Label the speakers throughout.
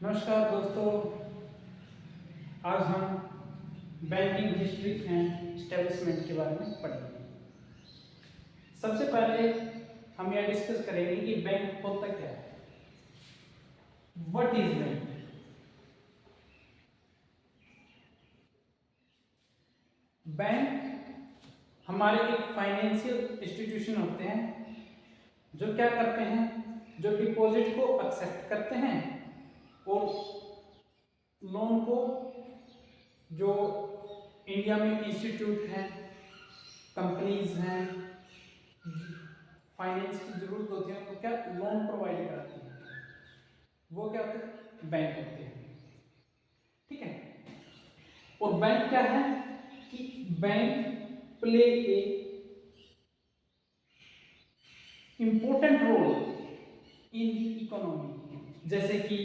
Speaker 1: नमस्कार दोस्तों, आज हम बैंकिंग हिस्ट्री एंड एस्टेब्लिशमेंट के बारे में पढ़ेंगे। सबसे पहले हम यह डिस्कस करेंगे कि बैंक होता क्या है। What is bank? बैंक हमारे एक फाइनेंशियल इंस्टीट्यूशन होते हैं जो क्या करते हैं, जो डिपॉजिट को एक्सेप्ट करते हैं और लोन को, जो इंडिया में इंस्टीट्यूट हैं, कंपनीज हैं, फाइनेंस की जरूरत होती है तो क्या लोन प्रोवाइड कराती है, वो क्या होते हैं, बैंक होते हैं। ठीक है। और बैंक क्या है कि bank play a important role in the economy, जैसे कि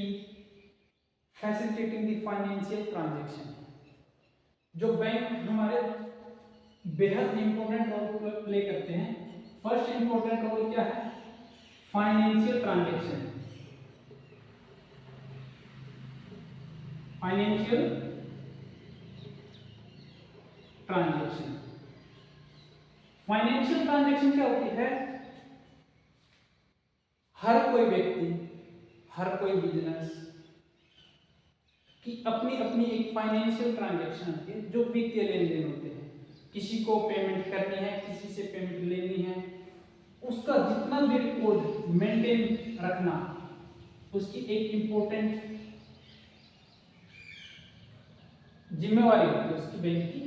Speaker 1: फैसिलिटेटिंग द फाइनेंशियल ट्रांजैक्शन। जो बैंक हमारे बेहद इंपॉर्टेंट रोल प्ले करते हैं। फर्स्ट इंपॉर्टेंट रोल क्या है, financial transaction. Financial transaction financial transaction क्या होती है, हर कोई व्यक्ति, हर कोई बिजनेस की अपनी अपनी एक फाइनेंशियल ट्रांजैक्शन होती है, जो वित्तीय लेन देन होते हैं। किसी को पेमेंट करनी है, किसी से पेमेंट लेनी है, उसका जितना भी रिकॉर्ड मेंटेन रखना उसकी एक इंपॉर्टेंट जिम्मेवारी होती है उसकी, बैंक की।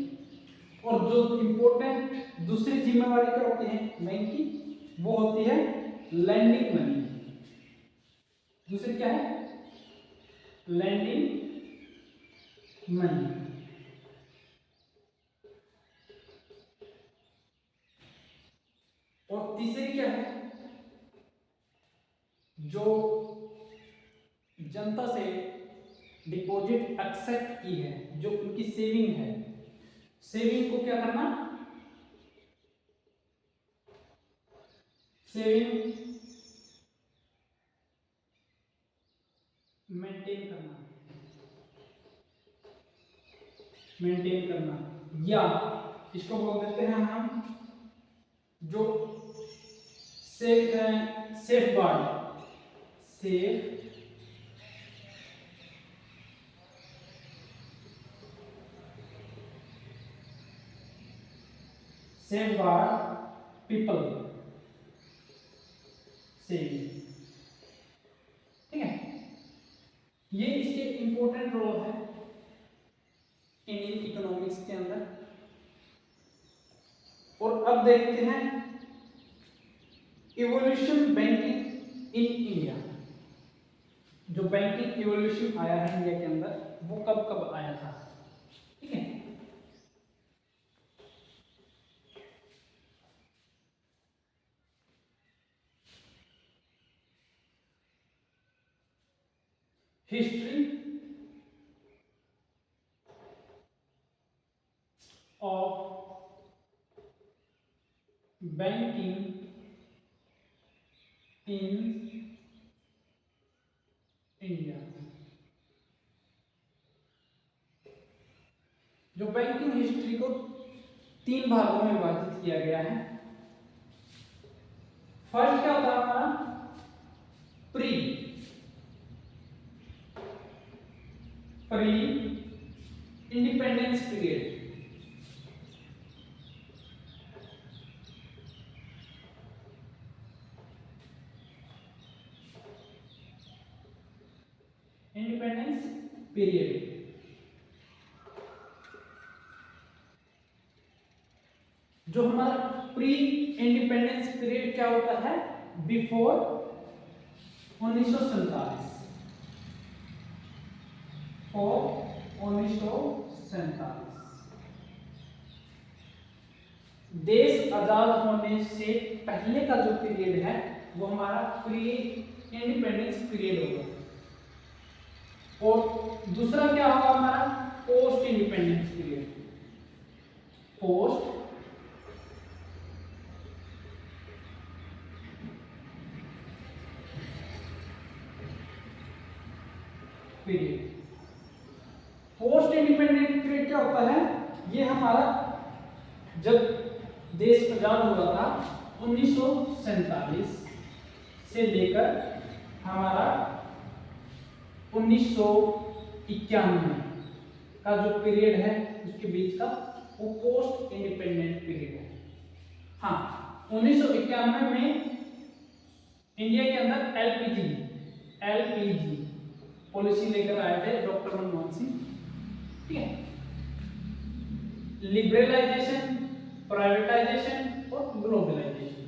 Speaker 1: और जो इंपॉर्टेंट दूसरी जिम्मेवारी क्या होती है बैंक की, वो होती है लैंडिंग मनी। दूसरी क्या है, लैंडिंग मनी। और तीसरी क्या है, जो जनता से डिपॉजिट एक्सेप्ट की है, जो उनकी सेविंग है, सेविंग को क्या करना, सेविंग मेंटेन करना, मेंटेन करना, या इसको बोल देते हैं हम जो safe guard, safe safe guard people saving. ठीक है, ये इसके इंपॉर्टेंट रोल है इंडियन इकोनॉमिक्स के अंदर। और अब देखते हैं इवोल्यूशन बैंकिंग इन इंडिया। जो बैंकिंग इवोल्यूशन आया है इंडिया के अंदर, वो कब कब आया था। ठीक है, history of banking in India. जो बैंकिंग हिस्ट्री को तीन भागों में विभाजित किया गया है। फर्स्ट क्या होता है हमारा, pre pre independence period. Independence period, जो हमारा प्री इंडिपेंडेंस पीरियड क्या होता है, बिफोर 1947, और 1947 देश आजाद होने से पहले का जो पीरियड है वो हमारा प्री इंडिपेंडेंस पीरियड होगा। और दूसरा क्या होगा हमारा, post independence period. Post period. Post independent period क्या होता है? ये हमारा जब देश आजाद हुआ था 1947 से लेकर हमारा 1991 का जो पीरियड है उसके बीच का वो पोस्ट इंडिपेंडेंट पीरियड है। हाँ, 1991 में इंडिया के अंदर एलपीजी पॉलिसी लेकर आए थे डॉक्टर मनमोहन सिंह। ठीक है, लिबरलाइजेशन, प्राइवेटाइजेशन और ग्लोबलाइजेशन।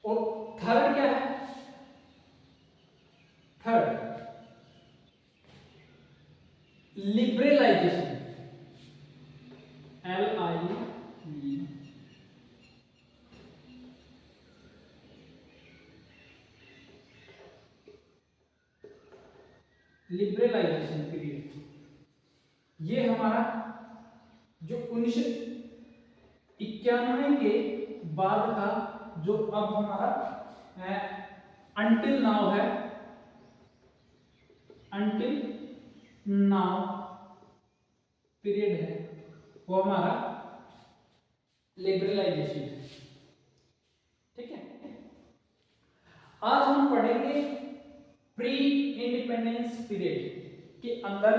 Speaker 1: और थर्ड क्या है? Third liberalisation, LIE। Liberalisation period ये हमारा जो 1991 के बाद का जो अब हमारा अंटिल नाउ है, अंटिल नाउ पीरियड है, वो हमारा लिबरलाइजेशन है। ठीक है, आज हम पढ़ेंगे प्री इंडिपेंडेंस पीरियड के अंदर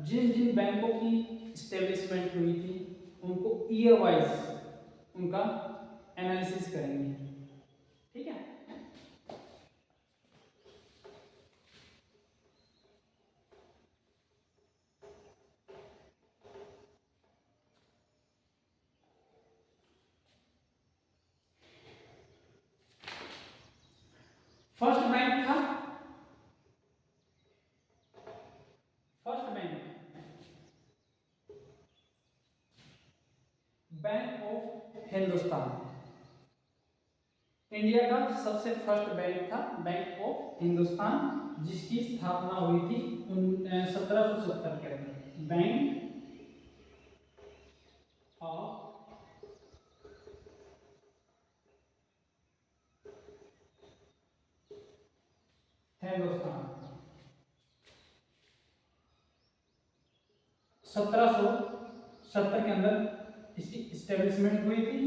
Speaker 1: जिन जिन बैंकों की स्टेब्लिशमेंट हुई थी उनको ईयर वाइज उनका एनालिसिस करेंगे। ठीक है, फर्स्ट बैंक था, बैंक ऑफ हिंदुस्तान। इंडिया का सबसे फर्स्ट बैंक था बैंक ऑफ हिंदुस्तान, जिसकी स्थापना हुई थी 1770 के अंदर। बैंक ऑफ हिंदुस्तान 1770 के अंदर इसकी स्टेब्लिशमेंट हुई थी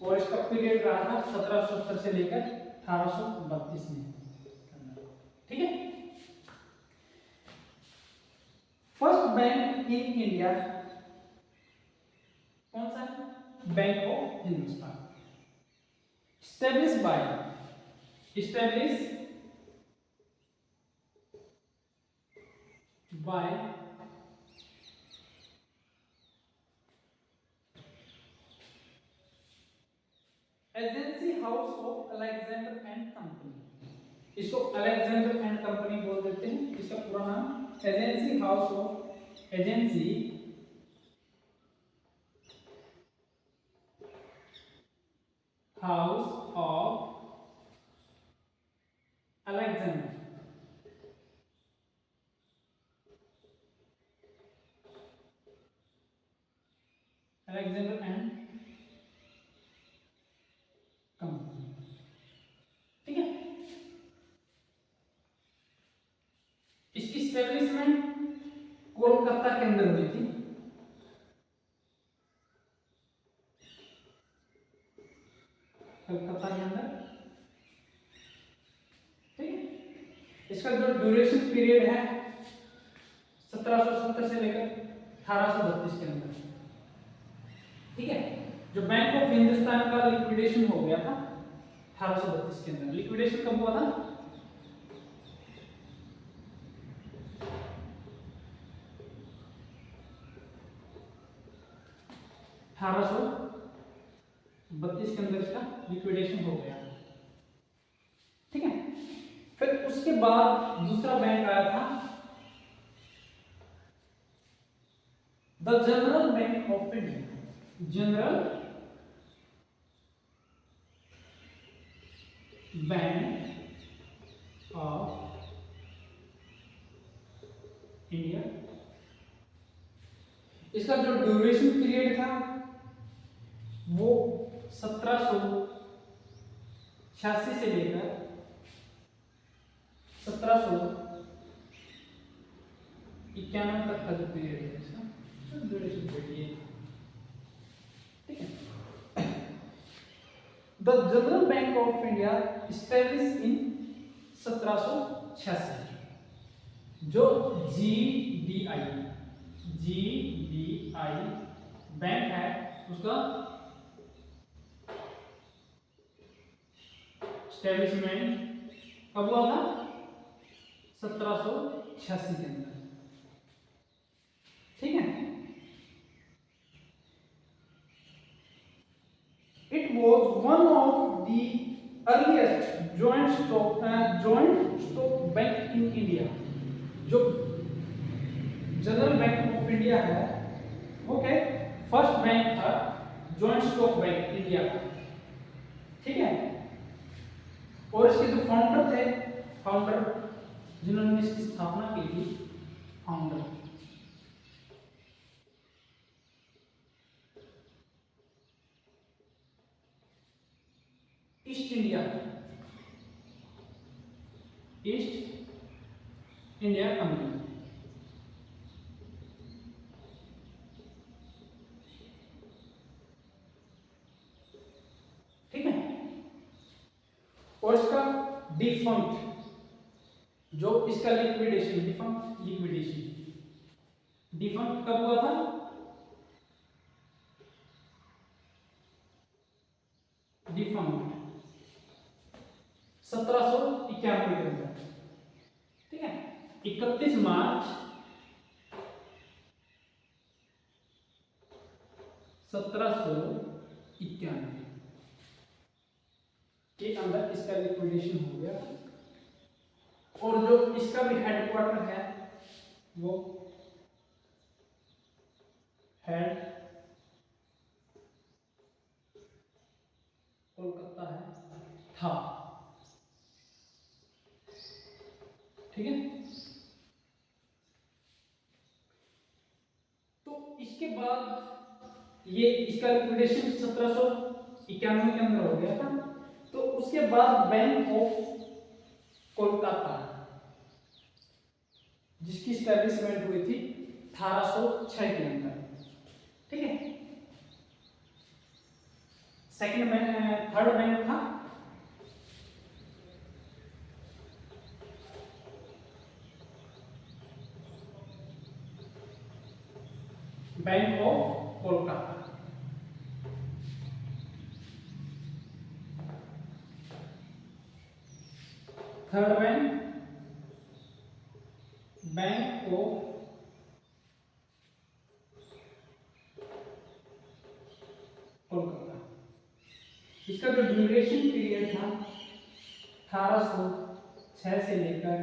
Speaker 1: और इसका पीरियड रहा था 1770 से लेकर 1832 में। ठीक है, फर्स्ट बैंक इन इंडिया कौन सा है? Bank of Hindustan. established by agency house of Alexander and company. इसको अलेक्जेंडर एंड कंपनी बोल देते हैं, इसका पूरा नाम agency house of Alexander and company. ठीक है, इसकी स्टेब्लिशमेंट कोलकाता के अंदर हुई थी। कोलकाता के अंदर। ठीक है, इसका जो ड्यूरेशन पीरियड है 1770 से लेकर 1832 के अंदर। ठीक है, जो बैंक ऑफ हिंदुस्तान का लिक्विडेशन हो गया था 1832 के अंदर। लिक्विडेशन कब हुआ था? अठारह सौ 32 के अंदर इसका लिक्विडेशन हो गया। ठीक है, फिर उसके बाद दूसरा बैंक आया था the general bank of India. General bank of India. इसका जो ड्यूरेशन पीरियड था वो 1786 से लेकर 1791 तक का जो पीरियड है इसका ड्यूरेशन पीरियड ये, ठीक है। The general bank of India establish in 1786, जो जीडीआई बैंक है उसका स्टैब्लिशमेंट कब हुआ था? 1786 के अंदर, ठीक है। It was one of the earliest joint stock bank in India. जो जनरल बैंक ऑफ इंडिया है वो क्या फर्स्ट बैंक था जॉइंट स्टॉक बैंक इंडिया का, ठीक है। और इसके जो फाउंडर जिन्होंने इसकी स्थापना की थी, फाउंडर ईस्ट इंडिया कंपनी, ठीक है। और इसका डिफंक्ट जो इसका डिफंक्ट कब हुआ था? डिफंक्ट 1791 के अंदर, ठीक है। 31 मार्च 1791 के अंदर इसका लिक्विडेशन हो गया। और जो इसका भी हेडक्वार्टर है वो कोलकाता है था, ठीक है। तो इसके बाद ये इसका लिक्विडेशन 1791 के अंदर हो गया था। तो उसके बाद बैंक ऑफ कोलकाता जिसकी स्टैब्लिशमेंट हुई थी 1806 के अंदर, ठीक है। थर्ड बैंक था bank of Kolkata, third bank of Kolkata. इसका जो ड्यूरेशन पीरियड था 1806 से लेकर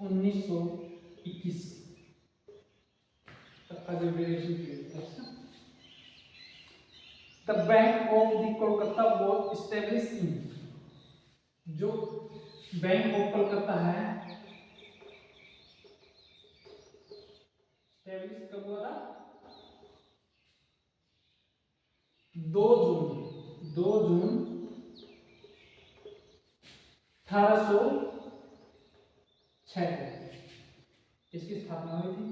Speaker 1: 1921 तक का जो ड्यूरेशन पीरियड था। The bank of the Kolkata was establish in, जो बैंक ऑफ कोलकाता है एस्टेब्लिश कब हुआ था? 2 जून 1806 को इसकी स्थापना हुई थी।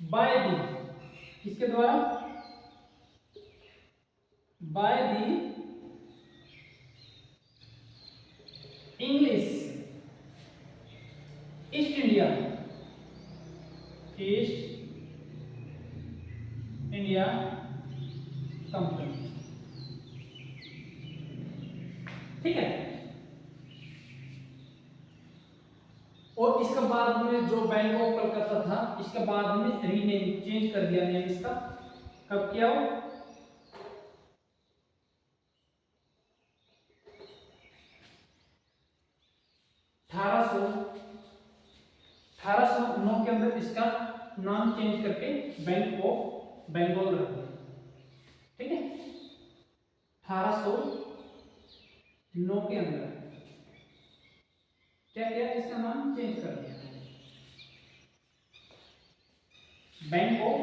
Speaker 1: बाय दी किसके द्वारा? By the English east India company, ठीक है। और इसका बाद में जो बैंक ऑफ कलकत्ता था इसका बाद में रीनेम चेंज कर दिया नेम इसका। कब किया हो? 1809 के अंदर इसका नाम चेंज करके बैंक ऑफ बंगाल रख दिया, ठीक है। 1809 के अंदर क्या किया? इसका नाम चेंज कर दिया bank of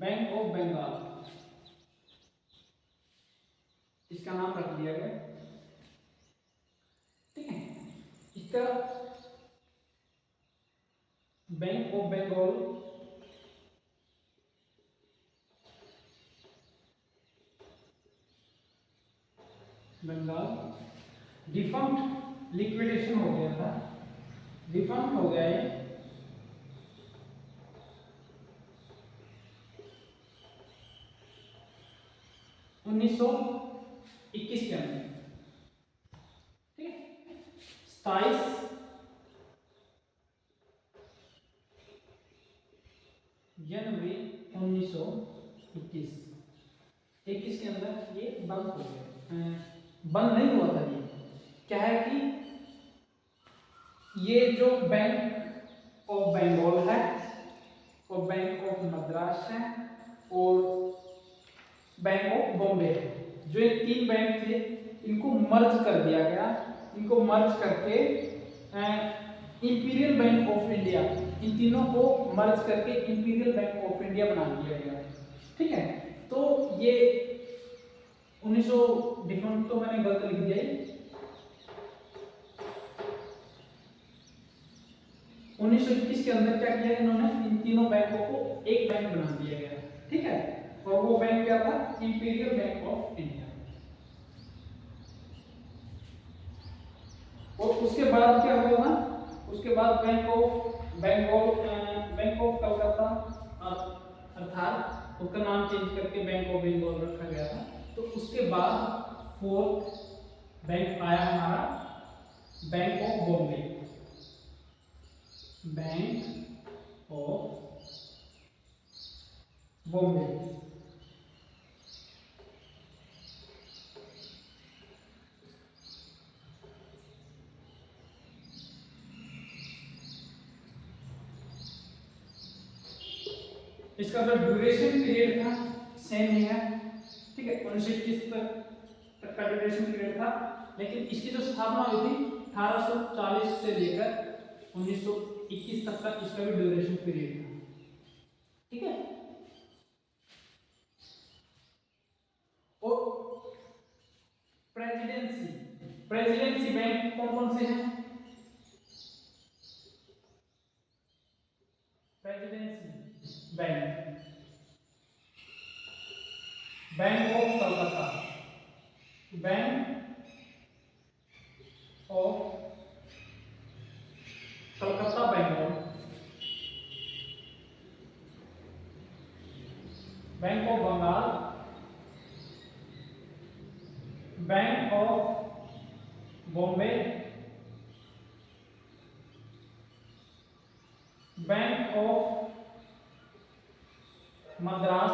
Speaker 1: bank of Bengal, इसका नाम रख दिया गया। ठीक है, इसका bank of Bengal Bengal defunct, liquidation हो गया था, डिफंक्ट हो गया ये 1921 के अंदर। ठीक है, 27 जनवरी 1921 के अंदर ये बंद हो गया। बंद नहीं हुआ था, ये क्या है कि ये जो बैंक ऑफ बंगाल है और बैंक ऑफ मद्रास है और बैंक ऑफ बॉम्बे है, जो ये तीन बैंक थे इनको मर्ज कर दिया गया। इनको मर्ज करके इंपीरियल बैंक ऑफ इंडिया, इन तीनों को मर्ज करके इंपीरियल बैंक ऑफ इंडिया बना दिया गया। ठीक है, तो ये 1900 डिफरेंट तो मैंने गलत लिख दिया है, 1921 के अंदर क्या किया इन्होंने, इन तीनों बैंकों को एक बैंक बना दिया गया। ठीक है, और वो बैंक क्या था, इंपीरियल बैंक ऑफ इंडिया। और उसके बाद क्या हुआ था, उसके बाद बैंक ऑफ कलकत्ता अर्थात उसका नाम चेंज करके बैंक ऑफ बंगाल रखा गया था। तो उसके बाद फोर्थ बैंक आया हमारा bank of Bombay, bank of Bombay. इसका जो ड्यूरेशन पीरियड था सेम ही है। ठीक है, 1921 तक का ड्यूरेशन पीरियड था, लेकिन इसकी जो स्थापना हुई थी 1840 से लेकर 1921 तक का इसका भी ड्यूरेशन पीरियड था। ठीक है, और प्रेसिडेंसी बैंक कौन कौन से हैं, presidency bank, bank of Calcutta, bank of Calcutta Bengal, bank of Bengal, bank of Bombay, bank of Madras,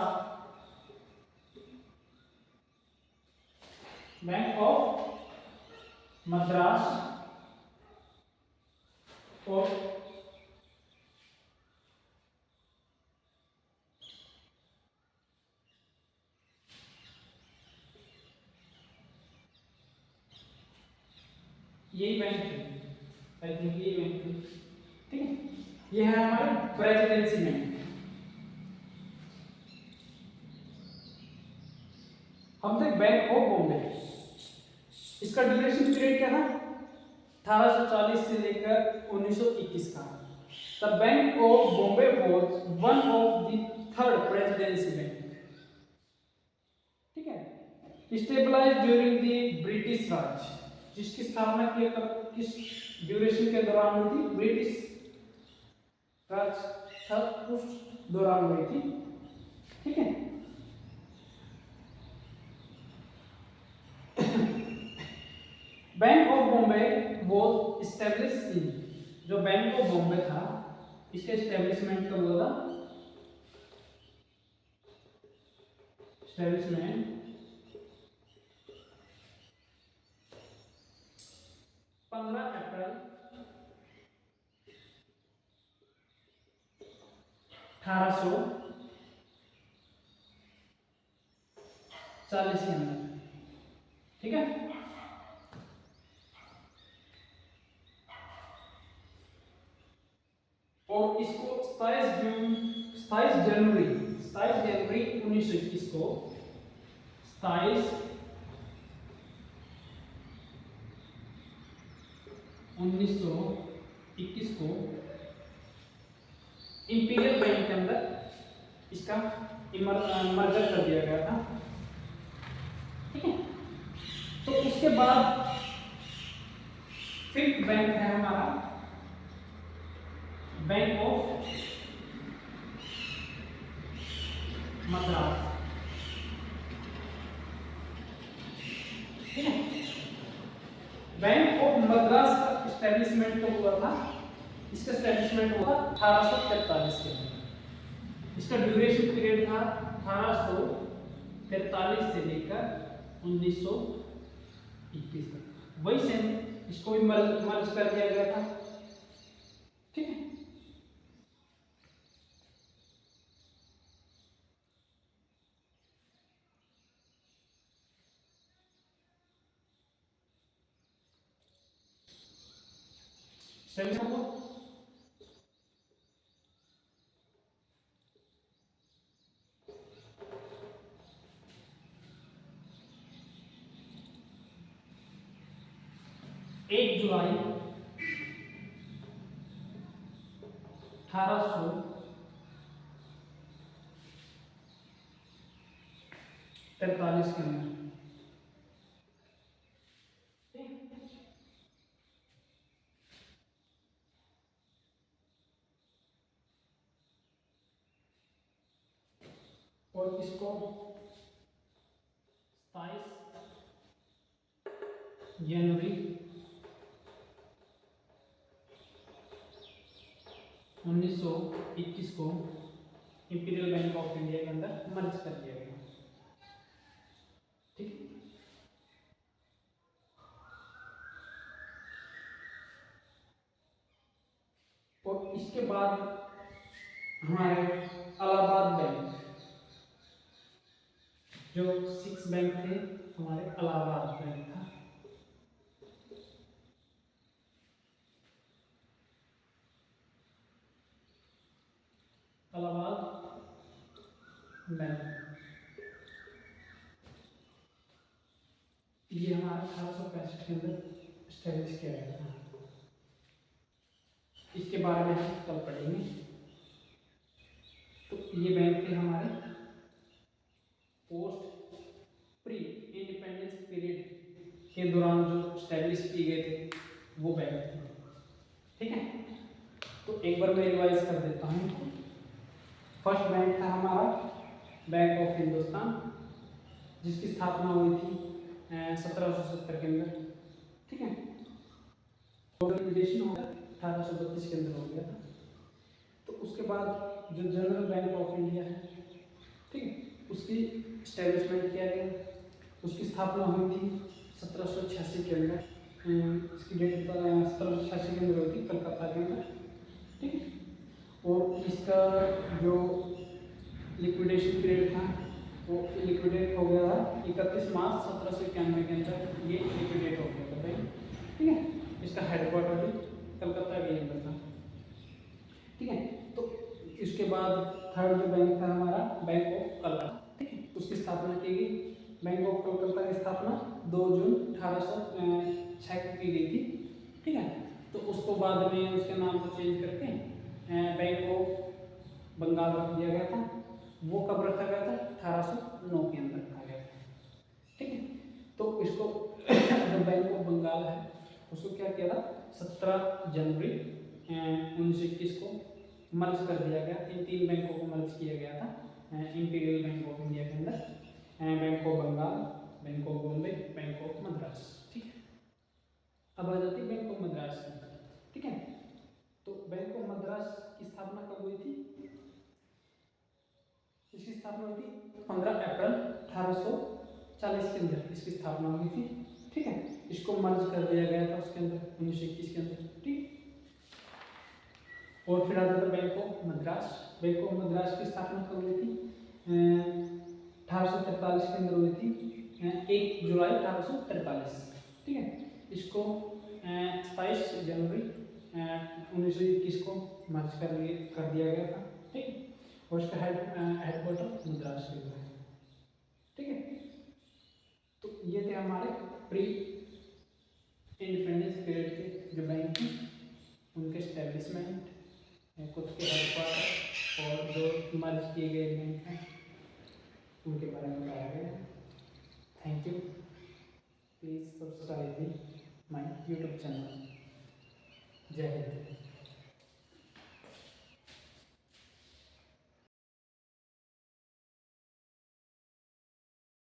Speaker 1: bank of Madras और यही बैंक थे, आई थिंक यही बैंक थे। ठीक है, ये है हमारे प्रेसिडेंसी बैंक। हम देख बैंक ऑफ बॉम्बे, इसका ड्यूरेशन पीरियड क्या था, 1840 से लेकर 1921 का। The bank of Bombay was one of the third presidency bank. ठीक है, स्टेबलाइज्ड ड्यूरिंग द ब्रिटिश राज, जिसकी स्थापना किस ड्यूरेशन के दौरान हुई थी, ब्रिटिश राज था उस दौरान हुई थी। ठीक है, bank of Bombay was established in, जो बैंक ऑफ बॉम्बे था इसके एस्टैब्लिशमेंट कब हुआ था, एस्टैब्लिशमेंट 15 अप्रैल 1840 के अंदर। ठीक है, और इसको 27 जनवरी जनवरी 1921 को 27 1921 को इंपीरियल बैंक के अंदर इसका मर्जर कर दिया गया था। ठीक है, तो उसके बाद फिफ्थ बैंक है हमारा बैंक ऑफ मद्रास। ठीक है, बैंक ऑफ मद्रास का स्टैब्लिशमेंट तो हुआ था, इसका स्टैब्लिशमेंट हुआ 1843 के अंदर। इसका ड्यूरेशन पीरियड था 1843 से लेकर 1921 तक। वही सेम इसको भी मर्ज कर दिया गया था। ठीक है, सेम हुआ। 1 जुलाई 1843 के अंदर। और इसको 27 जनवरी 1921 को इंपीरियल बैंक ऑफ इंडिया के अंदर मर्ज कर दिया गया। ठीक है, और इसके बाद हमारे इलाहाबाद बैंक, जो 6 बैंक थे हमारे इलाहाबाद बैंक था। इलाहाबाद बैंक ये हमारा 1865 के अंदर स्टैब्लिश किया गया था। इसके बारे में हम कल पढ़ेंगे। तो ये बैंक थे हमारे पोस्ट प्री इंडिपेंडेंस पीरियड के दौरान जो स्टैब्लिश किए गए थे वो बैंक थे। ठीक है, तो एक बार मैं रिवाइज कर देता हूँ। फर्स्ट बैंक था हमारा बैंक ऑफ हिंदुस्तान, जिसकी स्थापना हुई थी 1770 के अंदर। ठीक है, लिक्विडेशन हो गया 1832 के अंदर हो गया था। तो उसके बाद जो जनरल बैंक ऑफ इंडिया है, ठीक है, उसकी स्टैब्लिशमेंट किया गया। उसकी स्थापना हुई थी 1786 के अंदर। इसकी डेट 1786 के अंदर हुई थी कलकत्ता के अंदर। ठीक है, और इसका जो लिक्विडेशन पीरियड था वो लिक्विडेट हो गया था 31 मार्च 1791 के अंदर। ये लिक्विडेट हो गया था भाई। ठीक है, इसका हेडक्वार्टर भी कलकत्ता के अंदर था। ठीक है, तो इसके बाद थर्ड जो बैंक था हमारा बैंक ऑफ कलकत्ता। ठीक है, उसकी स्थापना की गई। बैंक ऑफ कलकत्ता की स्थापना 2 जून 1806 को की गई थी। ठीक है, तो उसको बाद में उसके नाम को चेंज करके बैंक ऑफ बंगाल रख दिया गया था। वो कब रखा गया था? 1809 के अंदर रखा गया था। ठीक है, तो इसको जो बैंक ऑफ बंगाल है उसको क्या किया था? 17 जनवरी 1921 को मर्ज कर दिया गया। इन 3 बैंकों को मर्ज किया गया था इंपीरियल बैंक ऑफ इंडिया के अंदर। Bank of Bengal, bank of Bombay, bank of Madras. ठीक है, अब आ जाती है बैंक ऑफ मद्रास की। ठीक है, तो बैंक ऑफ मद्रास की स्थापना कब हुई थी? इसकी स्थापना हुई थी 15 अप्रैल 1840 के अंदर इसकी स्थापना हुई थी। ठीक है, इसको मर्ज कर दिया गया था उसके अंदर 1921 के अंदर। ठीक, और फिर आता था bank of Madras. Bank of Madras की स्थापना कब हुई थी? 1843 के अंदर हुई थी, 1 जुलाई 1843। ठीक है, इसको 27 जनवरी 1921 को मर्ज कर दिया गया था। ठीक, और उसका हेडक्वार्टर मद्रास में है। ठीक है, तो ये थे हमारे प्री इंडिपेंडेंस पीरियड के जो बैंक थे उनके स्टैब्लिशमेंट, कुछ के हेडक्वार्टर और जो मर्ज किए गए बैंक हैं उनके बारे में बताया गया। Thank you. Please subscribe me my YouTube channel. जय हिंद।